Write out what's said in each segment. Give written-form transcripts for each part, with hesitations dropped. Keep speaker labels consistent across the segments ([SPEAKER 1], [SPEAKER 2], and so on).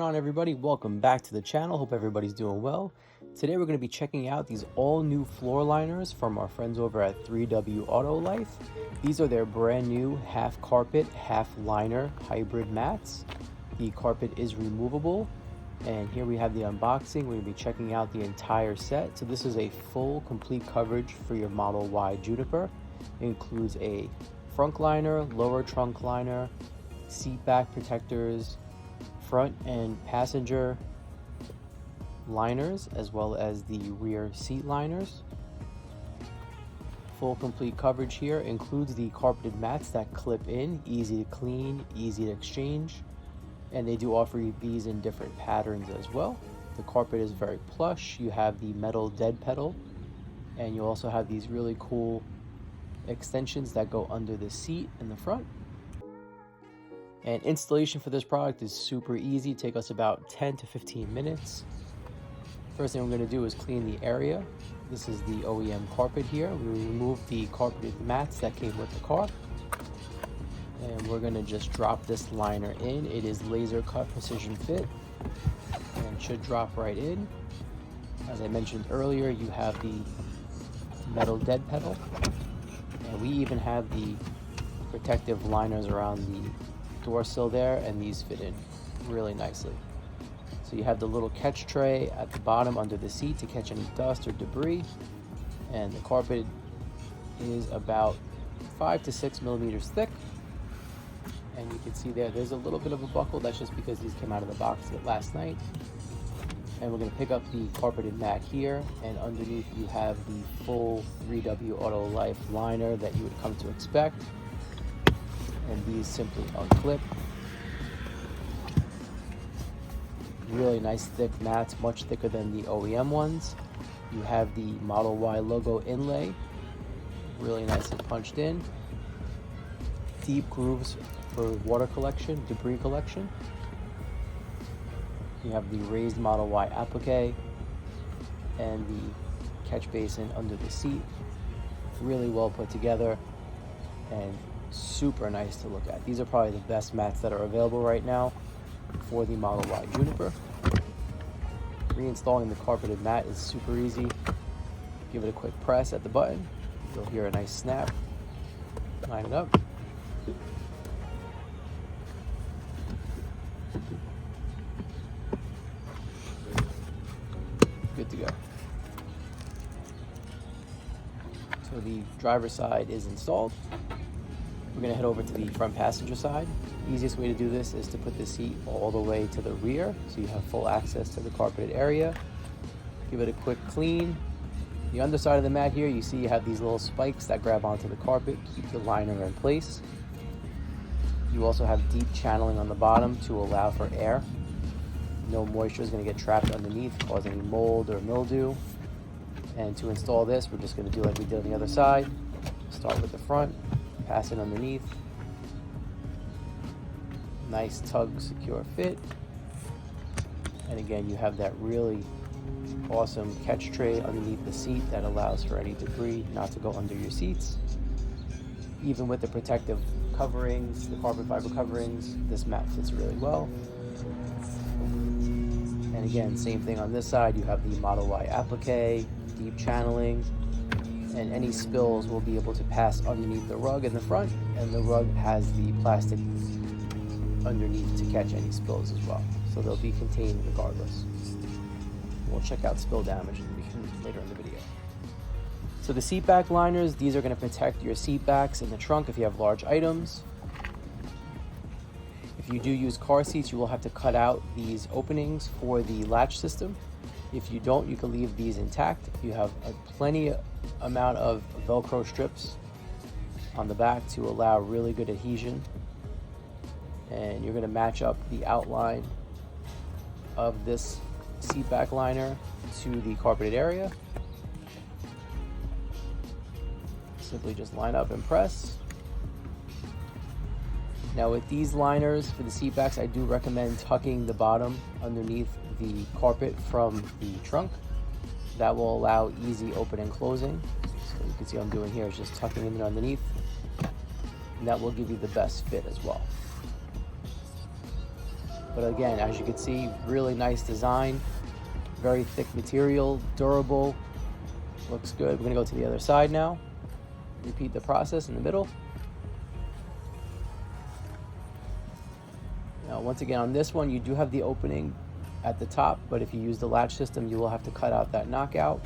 [SPEAKER 1] on, everybody? Welcome back to the channel. Hope everybody's doing well. Today we're going to be checking out these all new floor liners from our friends over at 3W Auto Life. These are their brand new half carpet, half liner hybrid mats. The carpet is removable, and here we have the unboxing. We're going to be checking out the entire set. So this is a full complete coverage for your Model Y Juniper. It includes a front liner, lower trunk liner, seat back protectors, front and passenger liners, as well as the rear seat liners. Full complete coverage here includes the carpeted mats that clip in, easy to clean, easy to exchange, and they do offer you these in different patterns as well. The carpet is very plush. You have the metal dead pedal, and you also have these really cool extensions that go under the seat in the front. And installation for this product is super easy. Take us about 10 to 15 minutes. First thing we're going to do is clean the area. This is the OEM carpet here. We removed the carpeted mats that came with the car. And we're going to just drop this liner in. It is laser cut precision fit and should drop right in. As I mentioned earlier, you have the metal dead pedal. And we even have the protective liners around the door sill there, and these fit in really nicely. So you have the little catch tray at the bottom under the seat to catch any dust or debris, and the carpet is about 5 to 6 millimeters thick. And you can see there's a little bit of a buckle. That's just because these came out of the box last night. And we're going to pick up the carpeted mat here, and underneath you have the full 3W Auto Life liner that you would come to expect. And these simply unclip. Really nice thick mats, much thicker than the OEM ones. You have the Model Y logo inlay, really nicely punched in. Deep grooves for water collection, debris collection. You have the raised Model Y applique and the catch basin under the seat. Really well put together and super nice to look at. These are probably the best mats that are available right now for the Model Y Juniper. Reinstalling the carpeted mat is super easy. Give it a quick press at the button. You'll hear a nice snap. Line it up. Good to go. So the driver's side is installed. We're going to head over to the front passenger side. The easiest way to do this is to put the seat all the way to the rear so you have full access to the carpeted area. Give it a quick clean. The underside of the mat here, you see you have these little spikes that grab onto the carpet, keep the liner in place. You also have deep channeling on the bottom to allow for air. No moisture is going to get trapped underneath, cause any mold or mildew. And to install this, we're just going to do like we did on the other side. Start with the front. Pass it underneath. Nice tug, secure fit. And again, you have that really awesome catch tray underneath the seat that allows for any debris not to go under your seats. Even with the protective coverings, the carbon fiber coverings, this mat fits really well. And again, same thing on this side. You have the Model Y applique, deep channeling, and any spills will be able to pass underneath the rug in the front, and the rug has the plastic underneath to catch any spills as well. So they'll be contained regardless. We'll check out spill damage later in the video. So the seat back liners, these are going to protect your seat backs in the trunk if you have large items. If you do use car seats, you will have to cut out these openings for the latch system. If you don't, you can leave these intact. You have a plenty amount of Velcro strips on the back to allow really good adhesion. And you're going to match up the outline of this seat back liner to the carpeted area. Simply just line up and press. Now with these liners for the seat backs, I do recommend tucking the bottom underneath the carpet from the trunk. That will allow easy open and closing. So you can see what I'm doing here is just tucking it underneath, and that will give you the best fit as well. But again, as you can see, really nice design, very thick material, durable, looks good. We're gonna go to the other side now. Repeat the process in the middle. Now, once again, on this one, you do have the opening at the top, but if you use the latch system, you will have to cut out that knockout.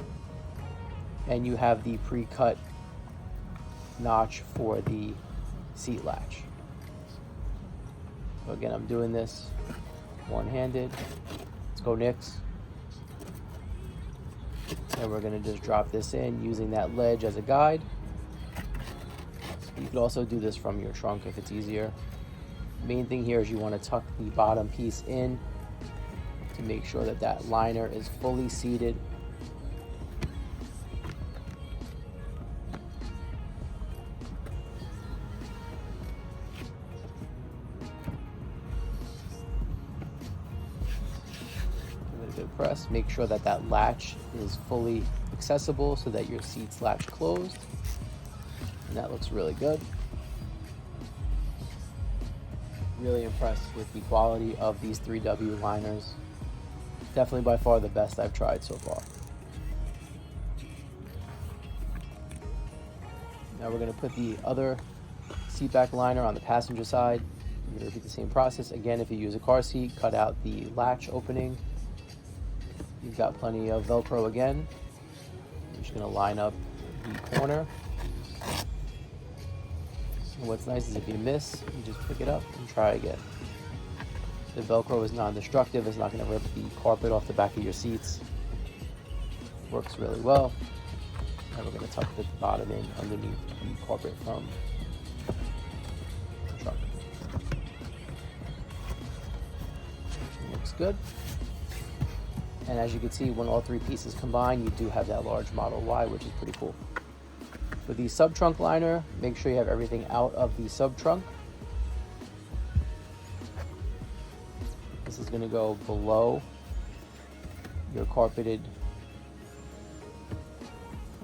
[SPEAKER 1] And you have the pre-cut notch for the seat latch. So again, I'm doing this one-handed. Let's go, Nix. And we're gonna just drop this in using that ledge as a guide. You could also do this from your trunk if it's easier. Main thing here is you want to tuck the bottom piece in to make sure that that liner is fully seated. Give it a good press. Make sure that that latch is fully accessible so that your seat's latch closed. And that looks really good. Really impressed with the quality of these 3W liners. Definitely by far the best I've tried so far. Now we're going to put the other seat back liner on the passenger side. We're going to repeat the same process. Again, if you use a car seat, cut out the latch opening. You've got plenty of Velcro again. I'm just going to line up the corner. And what's nice is if you miss, you just pick it up and try again. The Velcro is non-destructive. It's not going to rip the carpet off the back of your seats. Works really well. And we're going to tuck the bottom in underneath the carpet from the truck. Looks good. And as you can see, when all three pieces combine, you do have that large Model Y, which is pretty cool. For the sub-trunk liner, make sure you have everything out of the sub-trunk. This is going to go below your carpeted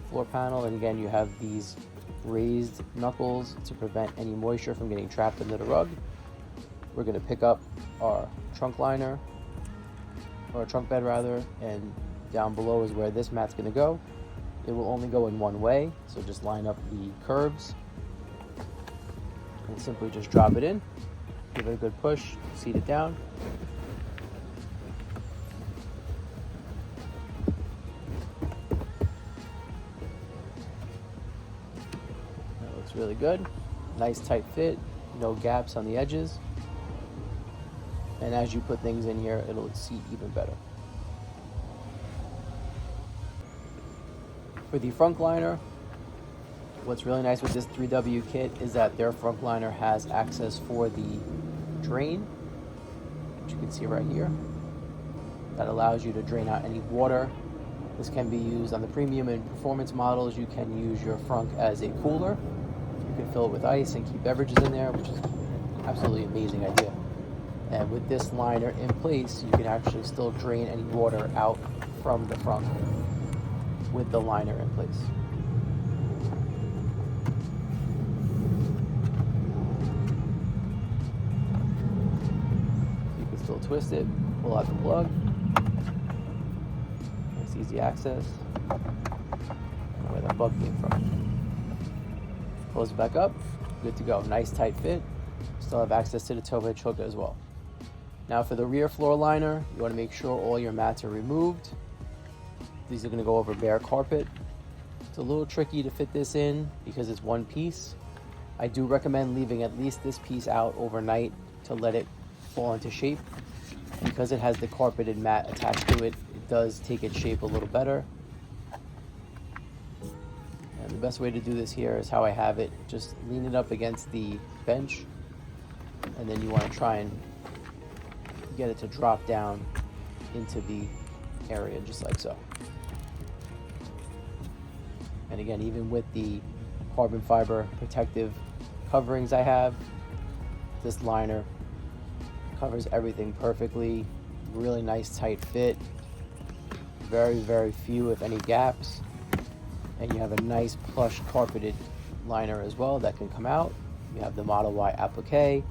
[SPEAKER 1] floor panel. And again, you have these raised knuckles to prevent any moisture from getting trapped under the rug. We're going to pick up our trunk liner, or trunk bed rather, and down below is where this mat's going to go. It will only go in one way, so just line up the curves and simply just drop it in. Give it a good push, seat it down. That looks really good. Nice tight fit, no gaps on the edges. And as you put things in here, it'll seat even better. For the front liner, what's really nice with this 3W kit is that their front liner has access for the drain, which you can see right here. That allows you to drain out any water. This can be used on the premium and performance models. You can use your frunk as a cooler. You can fill it with ice and keep beverages in there, which is an absolutely amazing idea. And with this liner in place, you can actually still drain any water out from the frunk with the liner in place. You can still twist it, pull out the plug. Nice easy access. Where the plug came from. Close it back up, good to go. Nice tight fit. Still have access to the tow hitch hook as well. Now for the rear floor liner, you want to make sure all your mats are removed. These are going to go over bare carpet. It's a little tricky to fit this in because it's one piece. I do recommend leaving at least this piece out overnight to let it fall into shape. Because it has the carpeted mat attached to it, it does take its shape a little better. And the best way to do this here is how I have it. Just lean it up against the bench, and then you want to try and get it to drop down into the area just like so. And again, even with the carbon fiber protective coverings I have, this liner covers everything perfectly. Really nice tight fit. Very, very few, if any, gaps. And you have a nice plush carpeted liner as well that can come out. You have the Model Y applique.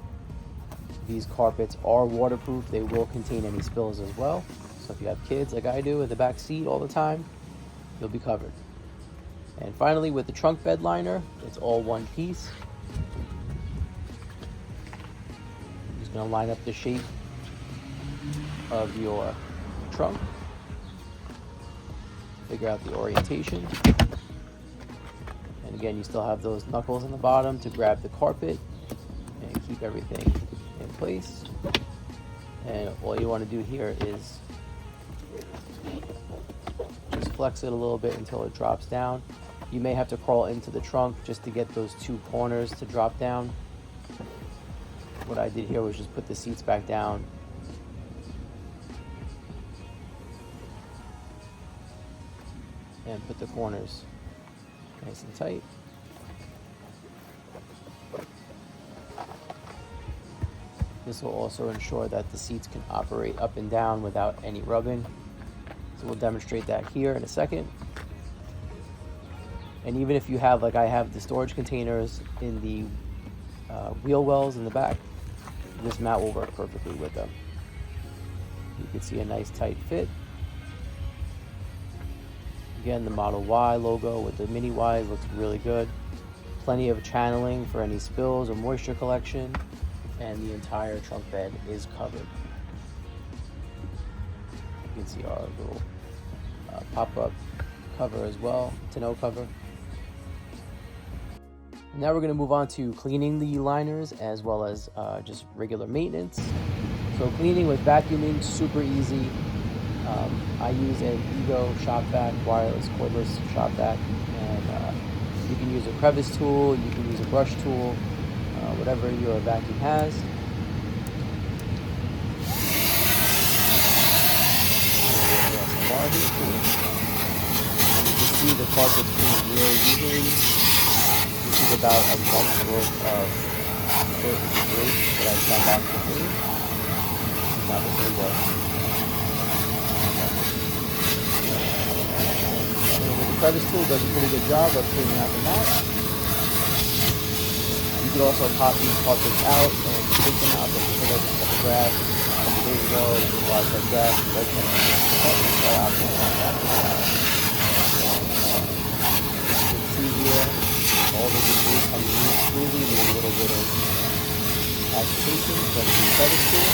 [SPEAKER 1] These carpets are waterproof. They will contain any spills as well. So if you have kids like I do in the back seat all the time, you'll be covered. And finally, with the trunk bed liner, it's all one piece. I'm just going to line up the shape of your trunk, figure out the orientation. And again, you still have those knuckles on the bottom to grab the carpet and keep everything in place. And all you want to do here is just flex it a little bit until it drops down. You may have to crawl into the trunk just to get those two corners to drop down. What I did here was just put the seats back down and put the corners nice and tight. This will also ensure that the seats can operate up and down without any rubbing. So we'll demonstrate that here in a second. And even if you have, like I have, the storage containers in the wheel wells in the back, this mat will work perfectly with them. You can see a nice tight fit. Again, the Model Y logo with the mini Ys looks really good. Plenty of channeling for any spills or moisture collection, and the entire trunk bed is covered. You can see our little pop-up cover as well, tonneau cover. Now we're going to move on to cleaning the liners as well as just regular maintenance. So cleaning with vacuuming, super easy. I use an Ego shop vac, wireless cordless shop vac, and you can use a crevice tool, you can use a brush tool, whatever your vacuum has. You can see the carpet's cleaned really easily. This is about a month's worth of curtain scrape that I've come back to clean. It's not the same way. The crevice tool does a pretty good job of cleaning out the mat. You could also pop these carpets out and take them out, but because I just cut the grass a couple days ago, there's a lot of dead grass, so I can't the carpets right out there like that. You can see here, all the debris comes really smoothly with a little bit of agitation from the crevice tool.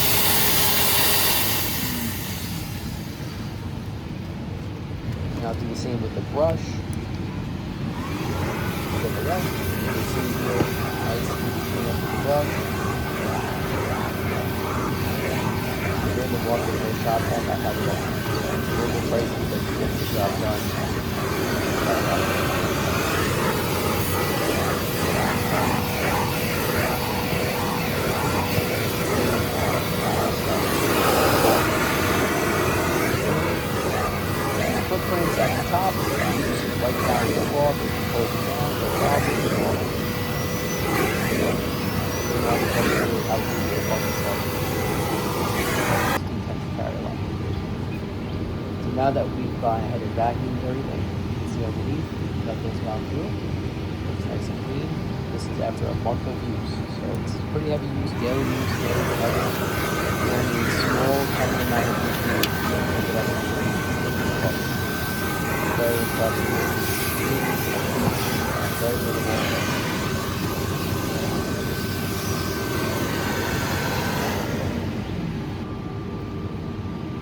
[SPEAKER 1] And I'll do the same with the brush. Look at that. You can see here, nice and clean up with the brush. Here in the walk-in shop, and I have it a little bit pricey, but you get the job done. Footprints at the top, you just wipe down the wall, you can close it down, no problem. So now that we've gone ahead and vacuumed everything, you can see underneath, nothing's gone through. Looks nice and clean. This is after a month of use, so it's pretty heavy use, daily use, daily heavy. You only need small, tiny amount of liquid to pick it up and clean. Very impressive. Very minimal.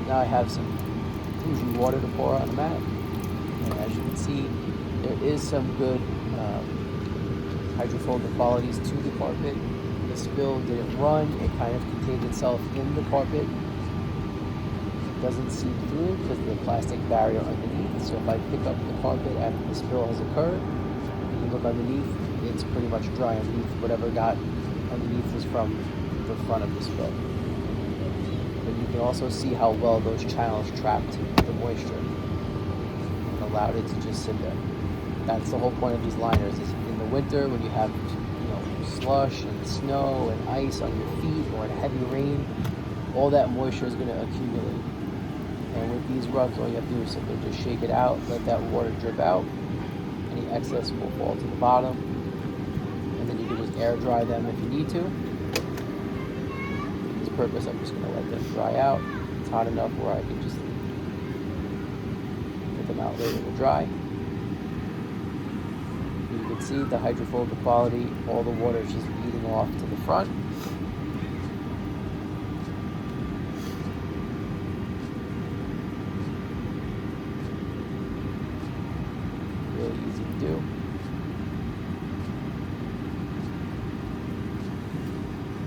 [SPEAKER 1] Now I have some Fuji water to pour on the mat, and as you can see, there is some good hydrophobic qualities to the carpet. The spill didn't run; it kind of contained itself in the carpet. It doesn't seep through because of the plastic barrier underneath. So if I pick up the carpet after the spill has occurred, and you look underneath, it's pretty much dry underneath. Whatever got underneath was from the front of the spill. But you can also see how well those channels trapped the moisture and allowed it to just sit there. That's the whole point of these liners. Is in the winter when you have slush and snow and ice on your feet or in heavy rain, all that moisture is going to accumulate. And with these rugs, all you have to do is simply just shake it out, let that water drip out. Any excess will fall to the bottom, and then you can just air dry them if you need to. purpose, I'm just going to let them dry out. It's hot enough where I can just put them out later to dry. You can see the hydrophobic quality, all the water is just beading off to the front. Really easy to do.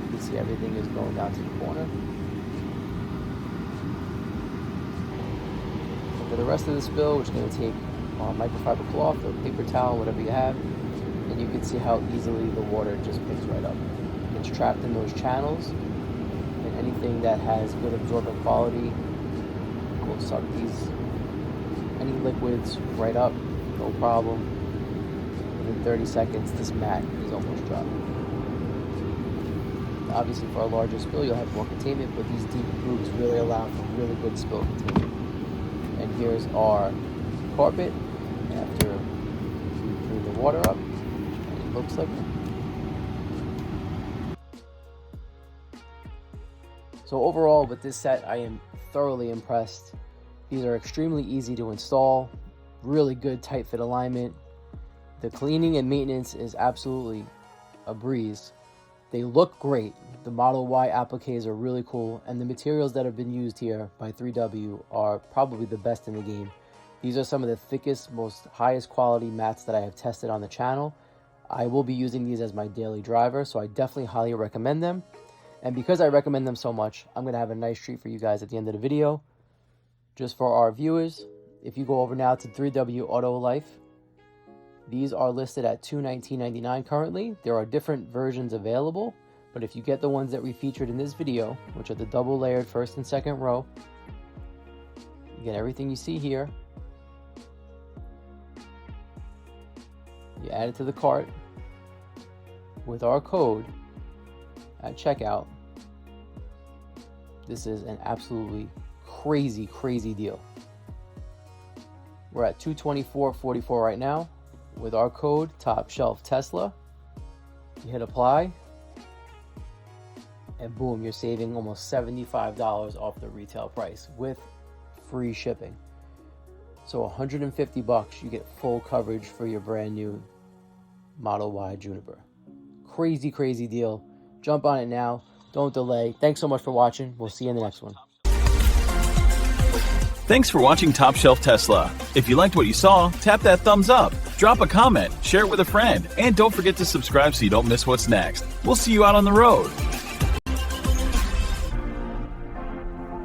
[SPEAKER 1] You can see everything is going down to the corner. For the rest of the spill, we're just going to take microfiber cloth or paper towel, whatever you have, and you can see how easily the water just picks right up. It's trapped in those channels, and anything that has good absorbent quality will suck any liquids right up, no problem. Within 30 seconds, this mat is almost dry. Obviously, for a larger spill, you'll have more containment, but these deep grooves really allow for really good spill containment. And here's our carpet after we clean the water up, and it looks like that. So overall, with this set, I am thoroughly impressed. These are extremely easy to install, really good tight fit alignment. The cleaning and maintenance is absolutely a breeze. They look great. The Model Y appliques are really cool, and the materials that have been used here by 3W are probably the best in the game. These are some of the thickest, most highest quality mats that I have tested on the channel. I will be using these as my daily driver, so I definitely highly recommend them. And because I recommend them so much, I'm going to have a nice treat for you guys at the end of the video. Just for our viewers, if you go over now to 3W Auto Life, these are listed at $219.99 currently. There are different versions available, but if you get the ones that we featured in this video, which are the double layered first and second row, you get everything you see here. You add it to the cart with our code at checkout. This is an absolutely crazy deal. We're at $224.44 right now. With our code TOPSHELFTESLA, you hit apply, and boom, you're saving almost $75 off the retail price with free shipping. So $150, you get full coverage for your brand new Model Y Juniper. Crazy deal. Jump on it now. Don't delay. Thanks so much for watching. We'll see you in the next one.
[SPEAKER 2] Thanks for watching Top Shelf Tesla. If you liked what you saw, tap that thumbs up, drop a comment, share it with a friend, and don't forget to subscribe so you don't miss what's next. We'll see you out on the road.